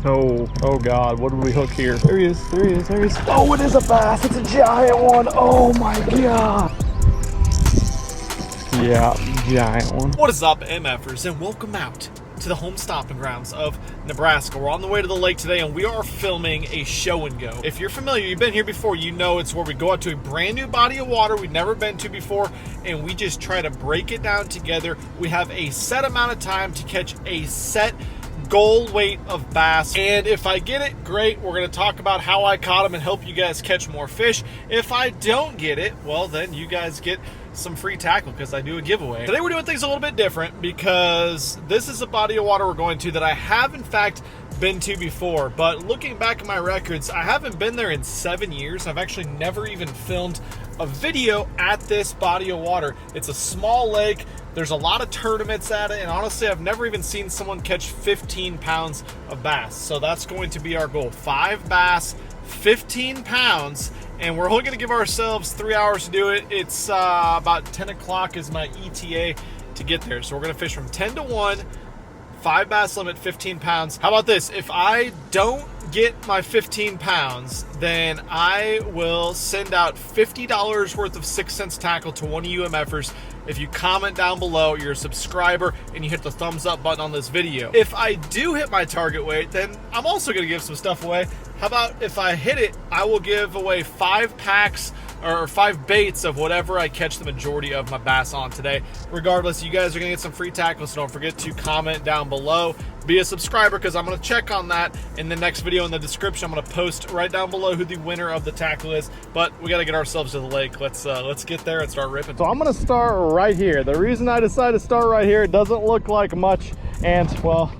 Oh God, what did we hook here? There he is, there he is, there he is. Oh, it is a bass, it's a giant one. Oh my God. Yeah, giant one. What is up, MFers, and welcome out to the home stomping grounds of Nebraska. We're on the way to the lake today, and we are filming a show and go. If you're familiar, you've been here before, you know it's where we go out to a brand new body of water we've never been to before, and we just try to break it down together. We have a set amount of time to catch a set goal weight of bass, and if I get it, great. We're going to talk about how I caught them and help you guys catch more fish. If I don't get it, well, then you guys get some free tackle because I do a giveaway. Today we're doing things a little bit different because this is a body of water we're going to that I have in fact been to before, but looking back at my records, I haven't been there in 7 years. I've actually never even filmed a video at this body of water. It's a small lake. There's a lot of tournaments at it, and honestly, I've never even seen someone catch 15 pounds of bass. So that's going to be our goal. 5 bass, 15 pounds, and we're only going to give ourselves 3 hours to do it. It's about 10 o'clock is my ETA to get there. So we're going to fish from 10 to 1, 5 bass limit, 15 pounds. How about this? If I don't get my 15 pounds, then I will send out $50 worth of 6 cents tackle to one of you MFers if you comment down below, you're a subscriber, and you hit the thumbs up button on this video. If I do hit my target weight, then I'm also going to give some stuff away. How about if I hit it, I will give away 5 packs or 5 baits of whatever I catch the majority of my bass on today. Regardless, you guys are going to get some free tackle, so don't forget to comment down below. Be a subscriber because I'm going to check on that in the next video. In the description, I'm going to post right down below who the winner of the tackle is. But we got to get ourselves to the lake. Let's get there and start ripping. So I'm going to start right here. The reason I decided to start right here, it doesn't look like much, and well,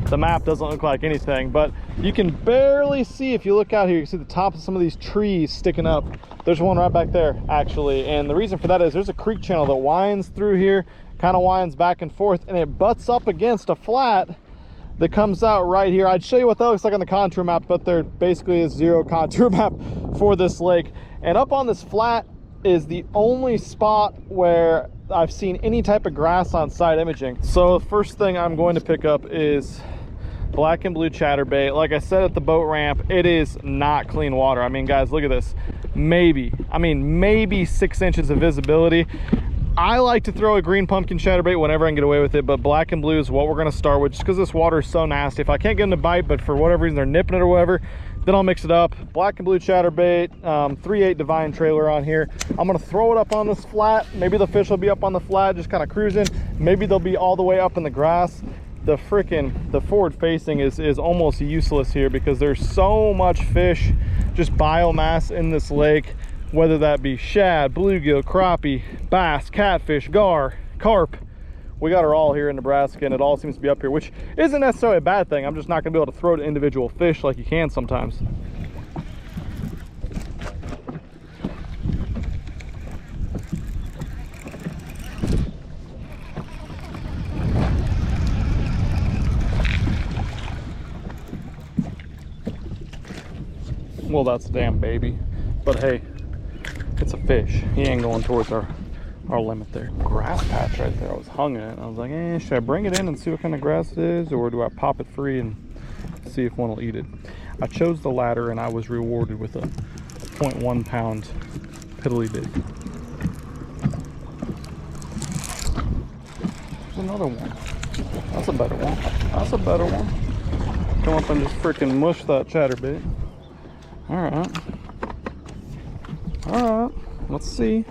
the map doesn't look like anything, but you can barely see. If you look out here, you can see the top of some of these trees sticking up. There's one right back there actually, and the reason for that is there's a creek channel that winds through here, kind of winds back and forth, and it butts up against a flat that comes out right here. I'd show you what that looks like on the contour map, but there basically is zero contour map for this lake. And up on this flat is the only spot where I've seen any type of grass on side imaging. So the first thing I'm going to pick up is black and blue chatterbait. Like I said at the boat ramp, it is not clean water. I mean, guys, look at this. Maybe 6 inches of visibility. I like to throw a green pumpkin chatterbait whenever I can get away with it, but black and blue is what we're going to start with just because this water is so nasty. If I can't get them to bite, but for whatever reason they're nipping it or whatever, then I'll mix it up. Black and blue chatterbait, 3/8 divine trailer on here. I'm going to throw it up on this flat. Maybe the fish will be up on the flat just kind of cruising. Maybe they'll be all the way up in the grass. The forward facing is almost useless here because there's so much fish, just biomass in this lake, whether that be shad, bluegill, crappie, bass, catfish, gar, carp. We got her all here in Nebraska, and it all seems to be up here, which isn't necessarily a bad thing. I'm just not gonna be able to throw to individual fish like you can sometimes. Well, that's a damn baby, but hey, it's a fish. He ain't going towards our limit there. Grass patch right there. I was hung in it. I was like, should I bring it in and see what kind of grass it is, or do I pop it free and see if one will eat it? I chose the latter, and I was rewarded with a 0.1 pound piddly dig. There's another one. That's a better one. That's a better one. Come up and just freaking mush that chatterbait. All right, let's see.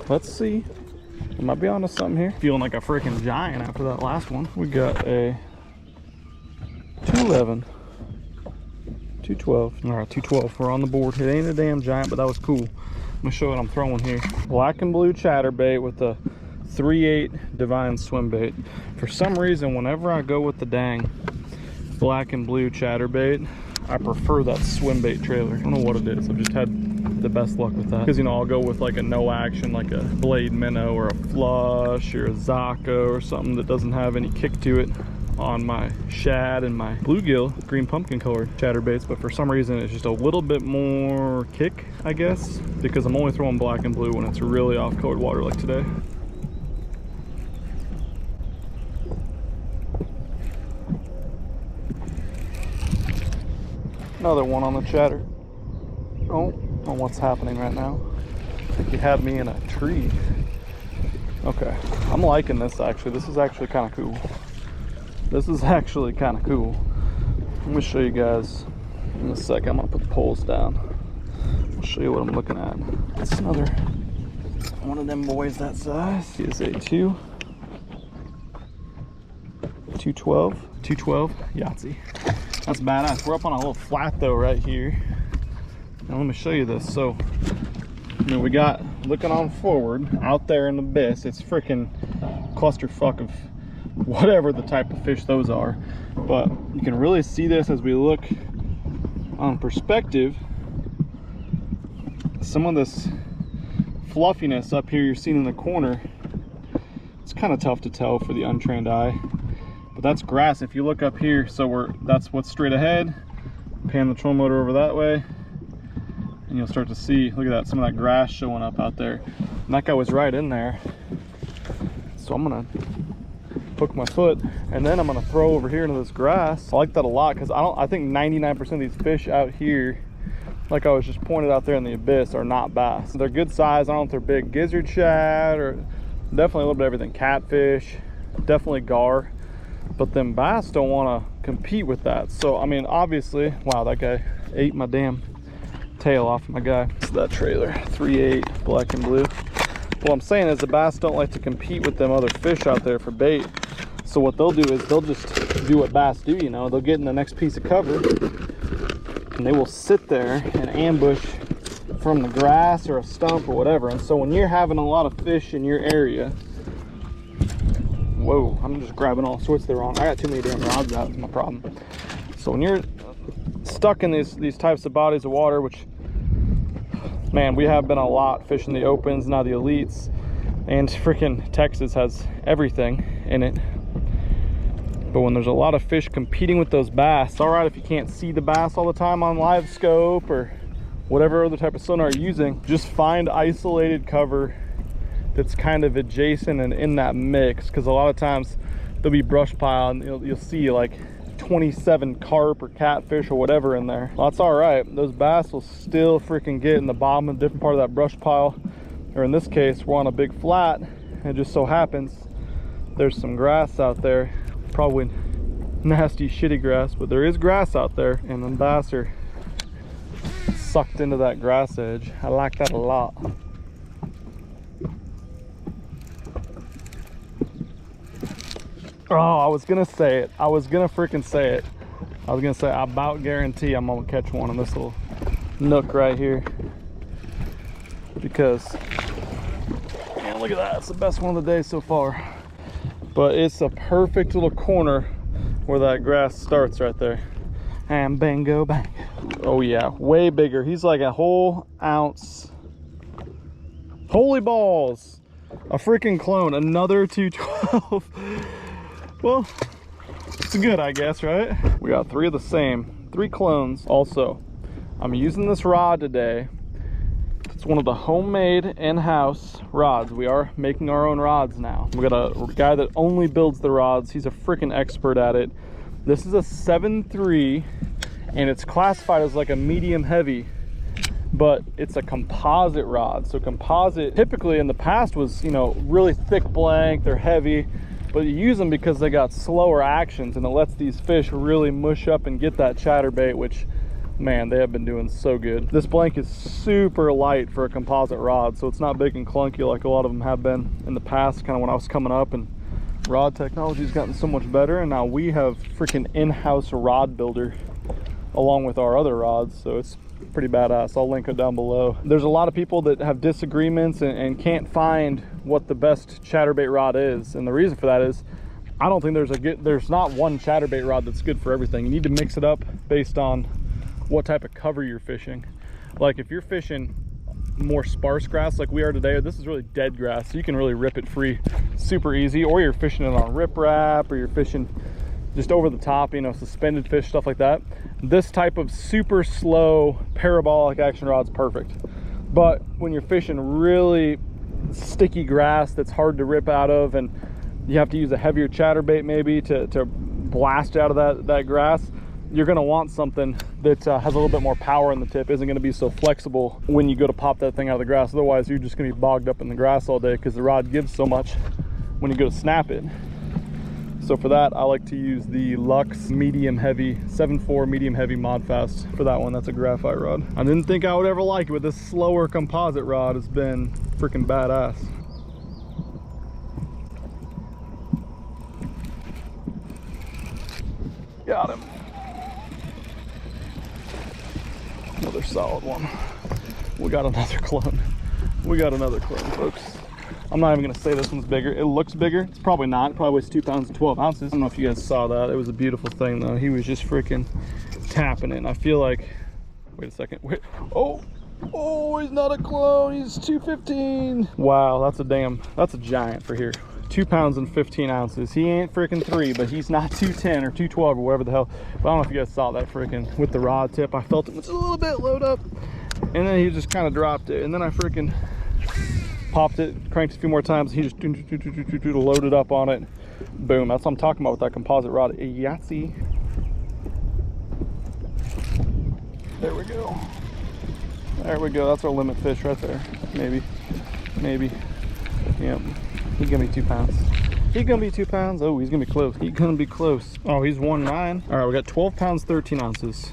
I might be onto something here. Feeling like a freaking giant after that last one. We got a 211, 212. All right, 212. We're on the board. It ain't a damn giant, but that was cool. I'm gonna show what I'm throwing here. Black and blue chatterbait with a 3/8 divine swim bait. For some reason, whenever I go with the dang black and blue chatterbait, I prefer that swim bait trailer. I don't know what it is. I've just had the best luck with that. Because, you know, I'll go with like a no action, like a blade minnow or a flush or a Zaco or something that doesn't have any kick to it on my shad and my bluegill, green pumpkin colored chatterbaits. But for some reason, it's just a little bit more kick, I guess, because I'm only throwing black and blue when it's really off colored water like today. Another one on the chatter. Oh, well, what's happening right now? I think he had me in a tree. Okay, I'm liking this actually. This is actually kind of cool. This is actually kind of cool. Let me show you guys in a sec. I'm gonna put the poles down. I'll show you what I'm looking at. It's another one of them boys that size. He is a 212 Yahtzee. That's badass. We're up on a little flat though right here. Now let me show you this. So, you know, we got, looking on forward, out there in the abyss, it's freaking clusterfuck of whatever the type of fish those are. But you can really see this as we look on perspective. Some of this fluffiness up here you're seeing in the corner, it's kind of tough to tell for the untrained eye. But that's grass. If you look up here, so that's what's straight ahead. Pan the trolling motor over that way, and you'll start to see, look at that, some of that grass showing up out there. And that guy was right in there. So I'm gonna hook my foot, and then I'm gonna throw over here into this grass. I like that a lot because I think 99% of these fish out here, like I was just pointed out there in the abyss, are not bass. They're good size. I don't know if they're big gizzard shad or definitely a little bit of everything. Catfish, definitely gar. But them bass don't want to compete with that. So I mean, obviously, wow, that guy ate my damn tail off my guy. So that trailer, 3.8 black and blue. What I'm saying is the bass don't like to compete with them other fish out there for bait. So what they'll do is they'll just do what bass do, you know, they'll get in the next piece of cover and they will sit there and ambush from the grass or a stump or whatever. And so when you're having a lot of fish in your area, whoa, I'm just grabbing all sorts of the wrong. I got too many damn rods out, is my problem. So when you're stuck in these types of bodies of water, which, man, we have been a lot fishing the opens, now the elites, and freaking Texas has everything in it. But when there's a lot of fish competing with those bass, it's all right if you can't see the bass all the time on live scope or whatever other type of sonar you're using. Just find isolated cover that's kind of adjacent and in that mix, because a lot of times there'll be brush pile and you'll see like 27 carp or catfish or whatever in there. Well, that's all right. Those bass will still freaking get in the bottom of a different part of that brush pile, or in this case we're on a big flat and it just so happens there's some grass out there, probably nasty shitty grass, but there is grass out there, and then bass are sucked into that grass edge. I like that a lot. Oh, I was gonna say it. I was gonna freaking say it. I was gonna say, I about guarantee I'm gonna catch one in this little nook right here. Because, man, look at that. It's the best one of the day so far. But it's a perfect little corner where that grass starts right there. And bingo, bango. Oh yeah, way bigger. He's like a whole ounce. Holy balls. A freaking clone, another 212. Well, it's good, I guess, right? We got 3 of the same, 3 clones. Also, I'm using this rod today. It's one of the homemade in-house rods. We are making our own rods now. We got a guy that only builds the rods. He's a freaking expert at it. This is a 7.3, and it's classified as like a medium heavy, but it's a composite rod. So composite typically in the past was, you know, really thick blank, they're heavy, but you use them because they got slower actions, and it lets these fish really mush up and get that chatterbait, which, man, they have been doing so good. This blank is super light for a composite rod, so it's not big and clunky like a lot of them have been in the past, kind of when I was coming up, and rod technology's gotten so much better, and now we have freaking in-house rod builder along with our other rods, so it's pretty badass. I'll link it down below. There's a lot of people that have disagreements and can't find what the best chatterbait rod is, and the reason for that is I don't think there's not one chatterbait rod that's good for everything. You need to mix it up based on what type of cover you're fishing. Like if you're fishing more sparse grass like we are today, this is really dead grass, so you can really rip it free super easy, or you're fishing it on riprap, or you're fishing just over the top, you know, suspended fish, stuff like that. This type of super slow parabolic action rod's perfect. But when you're fishing really sticky grass that's hard to rip out of, and you have to use a heavier chatterbait maybe to blast out of that grass, you're going to want something that has a little bit more power in the tip, isn't going to be so flexible when you go to pop that thing out of the grass. Otherwise, you're just going to be bogged up in the grass all day because the rod gives so much when you go to snap it. So for that, I like to use the Lux medium heavy, 7.4 medium heavy Mod Fast for that one. That's a graphite rod. I didn't think I would ever like it, but this slower composite rod has been freaking badass. Got him. Another solid one. We got another clone. We got another clone, folks. I'm not even gonna say this one's bigger. It looks bigger. It's probably not. It probably weighs 2 pounds and 12 ounces. I don't know if you guys saw that. It was a beautiful thing though. He was just freaking tapping it. And I feel like, wait a second. Wait. Oh, he's not a clone. He's 215. Wow, that's a giant for here. 2 pounds and 15 ounces. He ain't freaking 3, but he's not 210 or 212 or whatever the hell. But I don't know if you guys saw that freaking with the rod tip. I felt it was a little bit load up, and then he just kind of dropped it, and then I freaking popped it, cranked it a few more times. He just loaded up on it. Boom. That's what I'm talking about with that composite rod. Yahtzee. There we go. There we go. That's our limit fish right there. Maybe. Yep. He's gonna be 2 pounds. He's gonna be 2 pounds. Oh, he's gonna be close. He's gonna be close. Oh, he's 1.9. All right, we got 12 pounds, 13 ounces.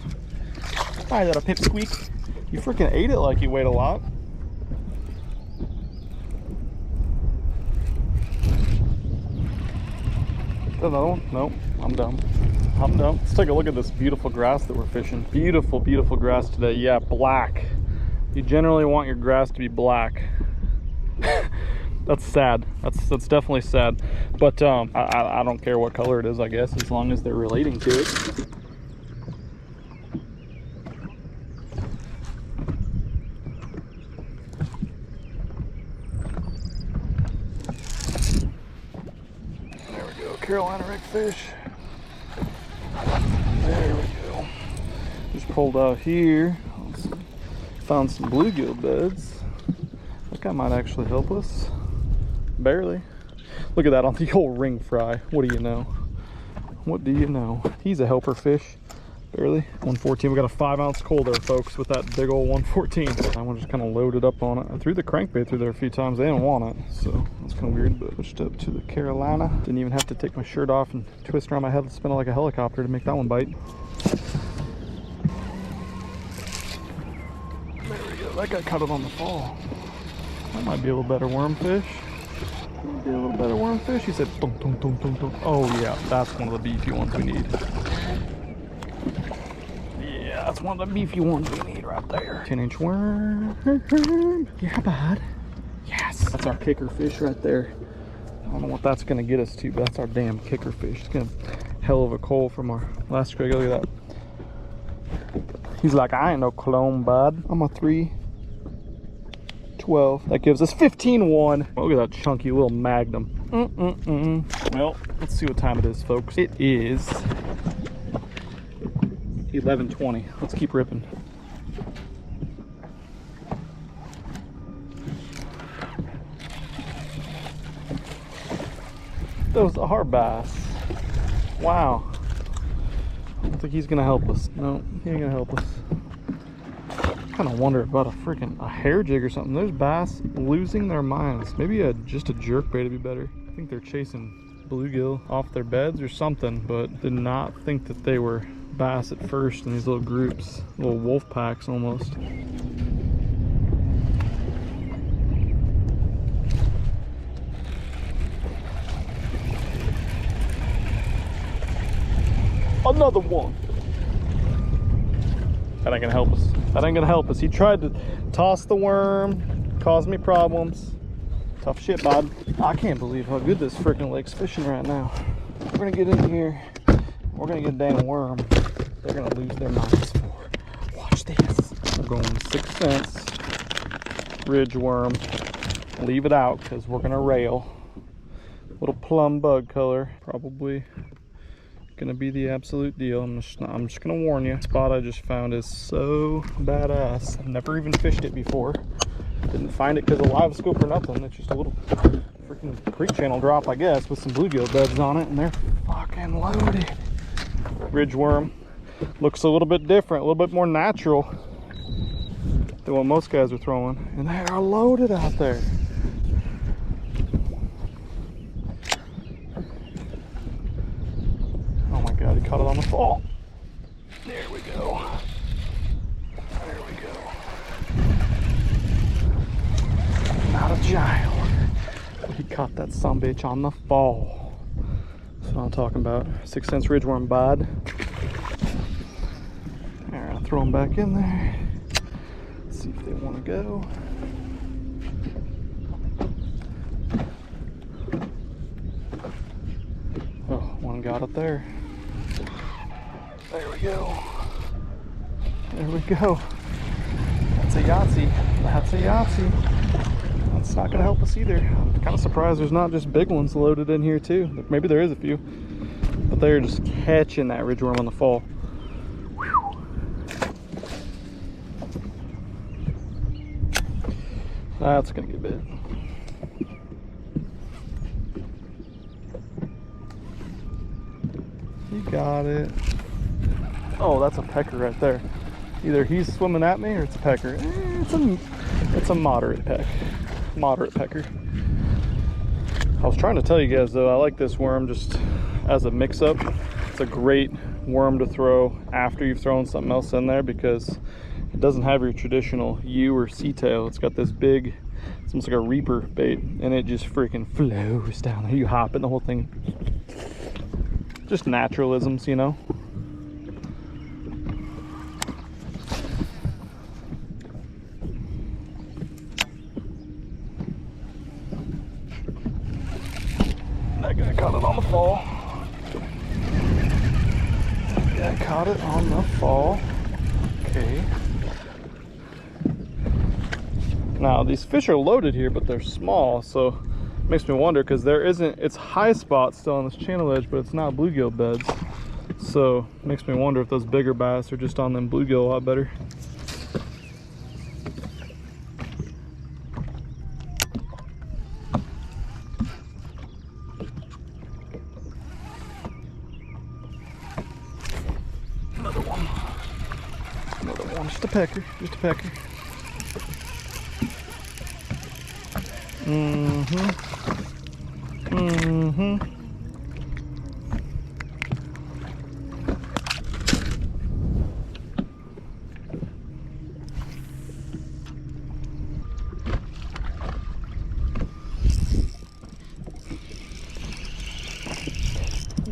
All right, that a pipsqueak. You freaking ate it like you weighed a lot. Another one? Nope, I'm done. Let's take a look at this beautiful grass that we're fishing. Beautiful, beautiful grass today. Yeah, black. You generally want your grass to be black. That's sad. That's definitely sad. But I don't care what color it is, I guess, as long as they're relating to it. There we go, Carolina Rickfish. There we go. Just pulled out here. Found some bluegill beds. That guy might actually help us. Barely. Look at that on the old ring fry. What do you know? What do you know? He's a helper fish. Barely. 114. We got a 5 ounce coal there, folks, with that big old 114. I want to just kind of load it up on it. I threw the crankbait through there a few times. They didn't want it, so that's kind of weird. But switched up to the Carolina. Didn't even have to take my shirt off and twist around my head and spin it like a helicopter to make that one bite. There we go. That guy caught it on the fall. That might be a little better worm fish. Be a little better worm fish. He said, dunk, dunk, dunk, dunk, dunk. Oh yeah, that's one of the beefy ones we need. Yeah, that's one of the beefy ones we need right there. 10-inch worm. Yeah, bud. Yes. That's our kicker fish right there. I don't know what that's gonna get us to, but that's our damn kicker fish. It's gonna hell of a coal from our last Craig. Look at that. He's like, I ain't no clone, bud. I'm a 3. 12. That gives us 15-1. Look at that chunky little magnum. Well, let's see what time it is, folks. It is 11:20. Let's keep ripping. Those are bass. Wow. I don't think he's gonna help us. No, he ain't gonna help us. I kind of wonder about a hair jig or something. There's bass losing their minds. Maybe just a jerk bait would be better. I think they're chasing bluegill off their beds or something, but did not think that they were bass at first in these little groups, little wolf packs almost. Another one. That ain't gonna help us. That ain't gonna help us. He tried to toss the worm, caused me problems. Tough shit, bud. I can't believe how good this freaking lake's fishing right now. We're gonna get in here. We're gonna get a damn worm. They're gonna lose their minds for. Watch this. We're going 6 cents ridge worm. Leave it out because we're gonna rail. Little plum bug color, probably. Gonna be the absolute deal. I'm just gonna warn you. The spot I just found is so badass. I've never even fished it before. Didn't find it because of live scope or nothing. It's just a little freaking creek channel drop, I guess, with some bluegill beds on it, and they're fucking loaded. Ridge worm. Looks a little bit different, a little bit more natural than what most guys are throwing. And they are loaded out there. Oh my God, he caught it on the fall. There we go. There we go. Not a giant. He caught that sumbitch on the fall. That's what I'm talking about. 6 cents ridgeworm bod. Alright, I'll throw them back in there. See if they want to go. Oh, one got it there. There we go. There we go. That's a Yahtzee. That's a Yahtzee. That's not going to help us either. I'm kind of surprised there's not just big ones loaded in here too. Maybe there is a few. But they're just catching that ridgeworm on the fall. Whew. That's going to get bit. You got it. Oh, that's a pecker right there. Either he's swimming at me or it's a pecker. It's a moderate peck. Moderate pecker. I was trying to tell you guys though, I like this worm just as a mix-up. It's a great worm to throw after you've thrown something else in there because it doesn't have your traditional U or C tail. It's got this big, it's almost like a reaper bait, and it just freaking flows down there. You hop it, the whole thing. Just naturalisms, you know. That guy caught it on the fall. That guy caught it on the fall. Okay. Now these fish are loaded here, but they're small, so it makes me wonder because there isn't, it's high spot still on this channel edge, but it's not bluegill beds. So it makes me wonder if those bigger bass are just on them bluegill a lot better. Another one. Another one. Just a pecker. Just a pecker. Mm-hmm.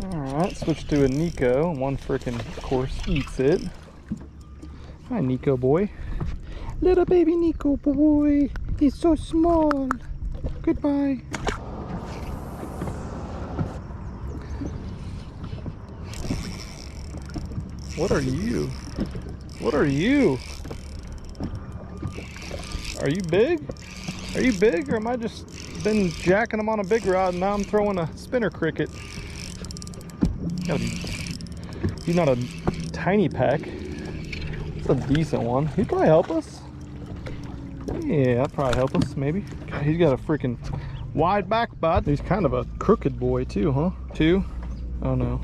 Alright, switch to a Neko. One frickin' course eats it. Hi, Neko boy. Little baby Neko boy. He's so small. Goodbye. What are you? What are you? Are you big? Are you big, or am I just been jacking them on a big rod and now I'm throwing a spinner cricket? He's not a tiny peck. It's a decent one. He'd probably help us. Yeah, that'd probably help us, maybe. God, he's got a freaking wide back bud. He's kind of a crooked boy too, huh? 2? Oh no.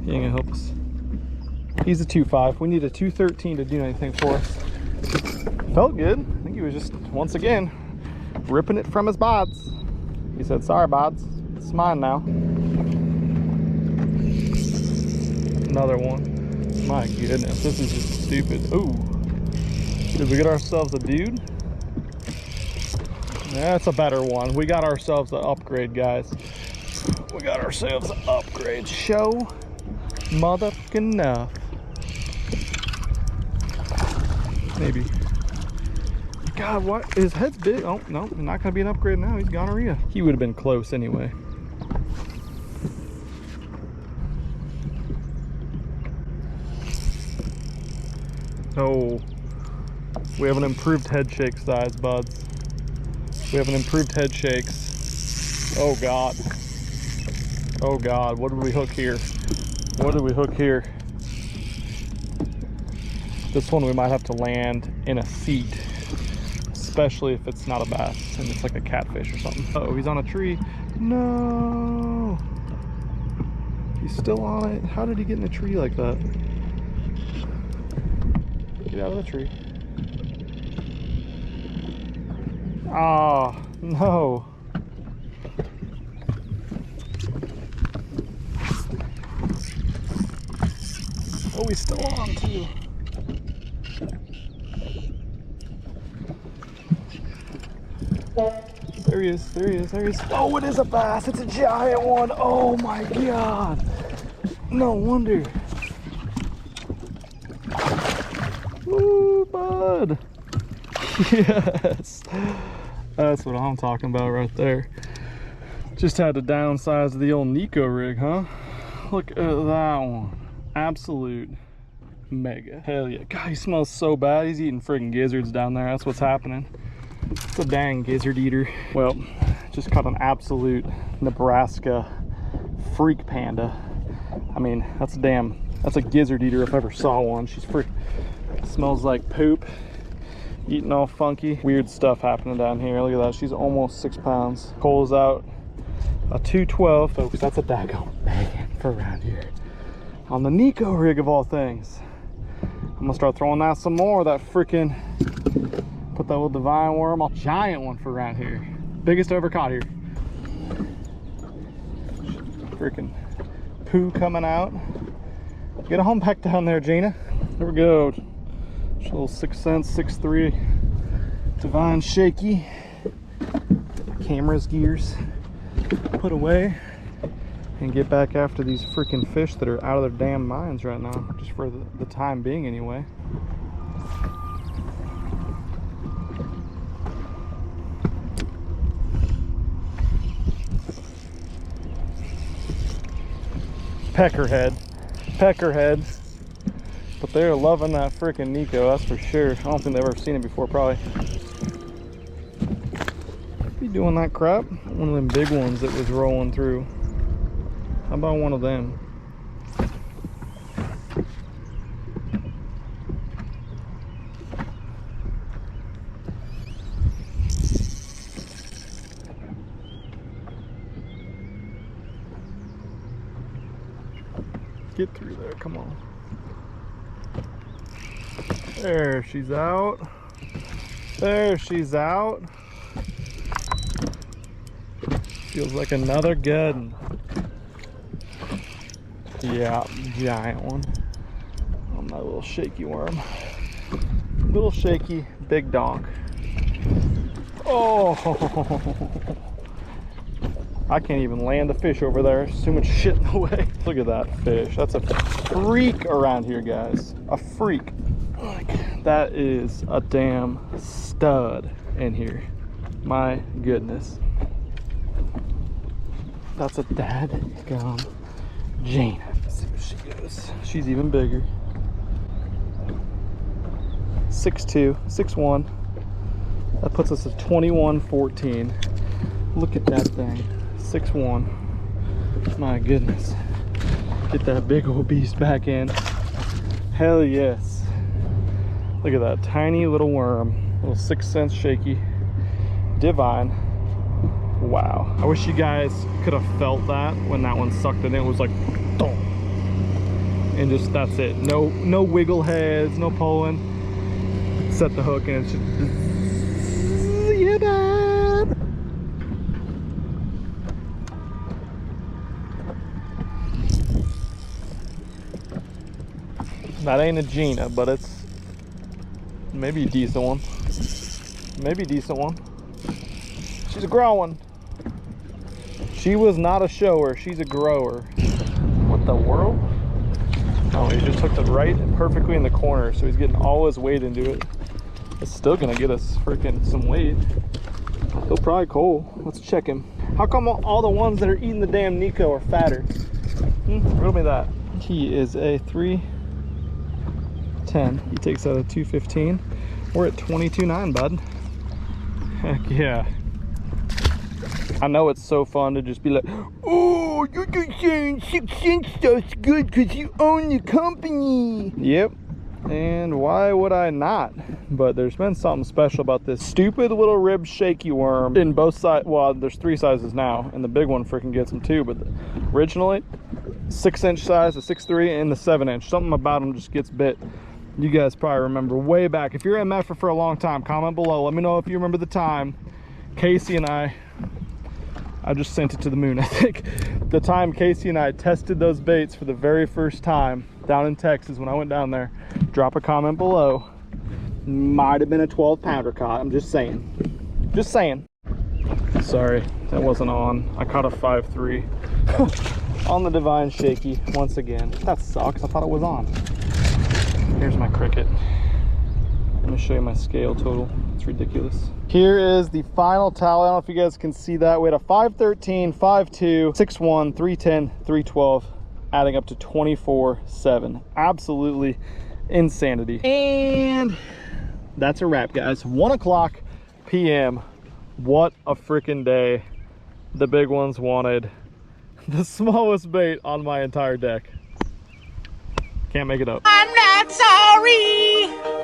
He ain't gonna help us. He's a 2.5. We need a 2.13 to do anything for us. Felt good. I think he was just, once again, ripping it from his bods. He said, sorry bods, it's mine now. Another one. My goodness, this is just stupid. Ooh. Did we get ourselves a dude? That's a better one. We got ourselves an upgrade, guys. We got ourselves an upgrade. Show motherfucking enough. Maybe. God, what? His head's big. Oh, no, not gonna be an upgrade now. He's gonorrhea. He would have been close anyway. Oh. We have an improved head shake size, buds. We have an improved head shakes. Oh God. Oh God, what did we hook here? What did we hook here? This one we might have to land in a seat, especially if it's not a bass and it's like a catfish or something. Oh, he's on a tree. No. He's still on it. How did he get in a tree like that? Get out of the tree. Oh, no. Oh, he's still on too. There he is, there he is, there he is. Oh, it is a bass. It's a giant one. Oh my God. No wonder. Ooh, bud. Yes. That's what I'm talking about right there. Just had to downsize the old Neko rig, huh? Look at that one. Absolute mega. Hell yeah. God, he smells so bad. He's eating friggin' gizzards down there. That's what's happening. It's a dang gizzard eater. Well, just caught an absolute Nebraska freak panda. I mean, that's a gizzard eater if I ever saw one. She's freak. Smells like poop. Eating all funky. Weird stuff happening down here. Look at that. She's almost 6 pounds. Cole's out a 212, folks. That's a daggone Milliken for around here. On the Neko rig of all things. I'm gonna start throwing that some more. That freaking, put that little divine worm, a giant one for around here. Biggest I ever caught here. Freaking poo coming out. Get a home pack down there, Gina. There we go. Just a little 6 cents, 6'3", divine shaky. Camera's gears put away and get back after these freaking fish that are out of their damn minds right now, just for the time being anyway. Peckerhead. But they're loving that freaking Neko, that's for sure. I don't think they've ever seen it before, probably. Be doing that crap. One of them big ones that was rolling through. How about one of them? Get through there, come on. There, she's out. There, she's out. Feels like another good one. Yeah, giant one. On my little shaky worm. Little shaky, big donk. Oh! I can't even land a fish over there. There's too much shit in the way. Look at that fish. That's a freak around here, guys. A freak. Like, that is a damn stud in here. My goodness. That's a dadgum Jane. Let's see where she goes. She's even bigger. 6'2", 6'1". That puts us at 21.14. Look at that thing. 6'1". My goodness. Get that big old beast back in. Hell yes. Look at that tiny little worm. Little 6 cents shaky. Divine. Wow. I wish you guys could have felt that when that one sucked in. It was like, boom. And just, that's it. No wiggle heads, no pulling. Set the hook and it's just, yeah, Dad. That ain't a Gina, but it's maybe a decent one. Maybe a decent one. She's a growing. She was not a shower, she's a grower. What the world? Oh, he just hooked it right perfectly in the corner, so he's getting all his weight into it. It's still gonna get us freaking some weight. He'll probably Cole. Let's check him. How come all the ones that are eating the damn Neko are fatter? Riddle me that. He is a 310. He takes out a 215. We're at 22.9, bud. Heck yeah. I know it's so fun to just be like, oh, you're just saying 6 cents stuff's good because you own the company. Yep. And why would I not? But there's been something special about this stupid little rib shaky worm in both sides. Well, there's 3 sizes now, and the big one freaking gets them too. But originally, 6-inch size, a 6.3, and the 7-inch. Something about them just gets bit. You guys probably remember way back. If you're MFer for a long time, comment below. Let me know if you remember the time. Casey and I just sent it to the moon, I think. The time Casey and I tested those baits for the very first time down in Texas when I went down there. Drop a comment below. Might have been a 12-pounder caught. I'm just saying. Just saying. Sorry, that wasn't on. I caught a 5.3 on the Divine Shaky once again. That sucks. I thought it was on. Here's my cricket. Let me show you my scale total. It's ridiculous. Here is the final tally. I don't know if you guys can see that. We had a 5.13, 5.2, 6.1, 3.10, 3.12, adding up to 24.7. Absolutely insanity. And that's a wrap, guys. 1 o'clock p.m. What a freaking day. The big ones wanted the smallest bait on my entire deck. Can't make it up. I'm not sorry.